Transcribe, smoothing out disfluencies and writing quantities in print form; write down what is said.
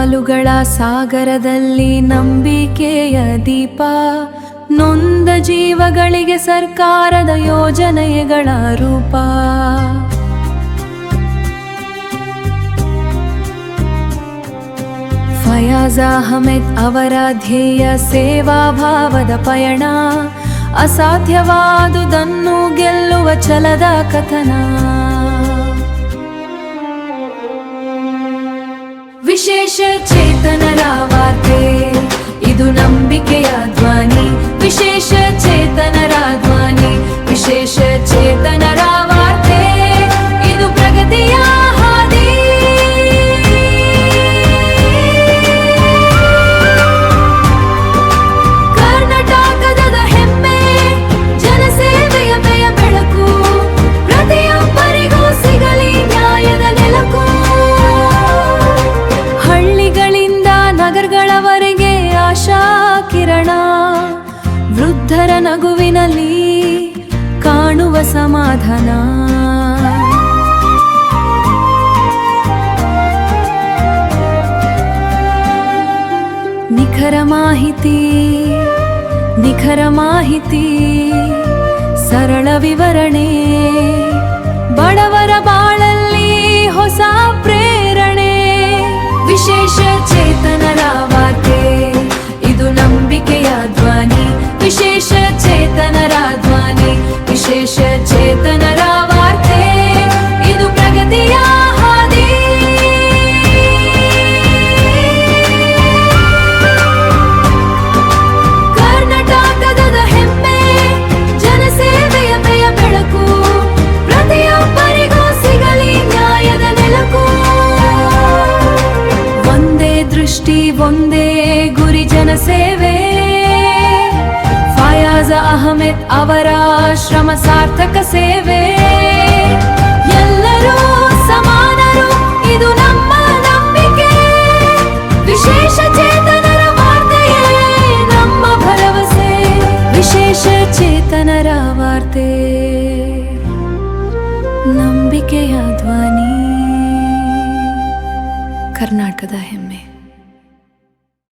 ಸವಾಲುಗಳ ಸಾಗರದಲ್ಲಿ ನಂಬಿಕೆಯ ದೀಪ, ನೊಂದ ಜೀವಗಳಿಗೆ ಸರ್ಕಾರದ ಯೋಜನೆಗಳ ರೂಪ. ಫಯಾಜ್ ಅಹಮದ್ ಅವರ ಧ್ಯೇಯ ಸೇವಾ ಭಾವದ ಪಯಣ, ಅಸಾಧ್ಯವಾದುದನ್ನು ಗೆಲ್ಲುವ ಛಲದ ಕಥನ. ವಿಶೇಷ ಚೇತನರ ವಾರ್ತೆ, ಇದು ನಂಬಿಕೆಯ ಧ್ವನಿ. ವಿಶೇಷ ಚೇತನರ ಧ್ವನಿ, ವಿಶೇಷ ಚೇತನರ ವಾರ್ತೆ, ಇದು ಪ್ರಗತಿಯ ಹಾದಿ. ಕರ್ನಾಟಕದ ಹೆಮ್ಮೆ, ಜನಸೇವೆಯ ಬೆಳಕು, ಪ್ರತಿಯೊಬ್ಬರಿಗೂ ಸಿಗಲಿ ನ್ಯಾಯದ ನೆಲಕು. ಹಳ್ಳಿಗಳಿಂದ ನಗರಗಳವರೆಗೆ ಆಶಾ ಕಿರಣ, ವೃದ್ಧರ ನಗುವಿನಲ್ಲಿ ಕಾಣುವ ಸಮಾಧಾನ. ನಿಖರ ಮಾಹಿತಿ, ನಿಖರ ಮಾಹಿತಿ, ಸರಳ ವಿವರಣೆ, ಬಡವರ ಬಾಳಲ್ಲಿ ಹೊಸ ಪ್ರೇರಣೆ. ವಿಶೇಷ ಚೇತನರ ವಾರ್ತೆ, ಇದು ನಂಬಿಕೆಯ ಧ್ವನಿ. ವಿಶೇಷ ಚೇತನರ ಧ್ವನಿ, ವಿಶೇಷ ಚೇತನರ ವಾರ್ತೆ, ಇದು ಪ್ರಗತಿಯ ಹಾದಿ. ಕರ್ನಾಟಕದ ಹೆಮ್ಮೆ, ಜನಸೇವೆಯ ಬೆಳಕು, ಪ್ರತಿಯೊಬ್ಬರಿಗೂ ಸಿಗಲಿ ನ್ಯಾಯದ ನೆಲಕು. ಒಂದೇ ದೃಷ್ಟಿ, ಒಂದೇ ಗುರಿ, ಜನಸೇವೆ. ಫಯಾಜ್ ಅಹಮದ್ ಅವರ ಶ್ರಮ ಸಾರ್ಥಕ ಸೇವೆ. ಎಲ್ಲರೂ ಸಮಾನರು, ಇದು ನಮ್ಮ ನಂಬಿಕೆ. ವಿಶೇಷ ಚೇತನರ ವಾರ್ತೆಯೇ ನಮ್ಮ ಭರವಸೆ. ವಿಶೇಷ ಚೇತನರ ವಾರ್ತೆ, ನಂಬಿಕೆಯ ಧ್ವನಿ. ಕರ್ನಾಟಕದ ಹೆಮ್ಮೆ.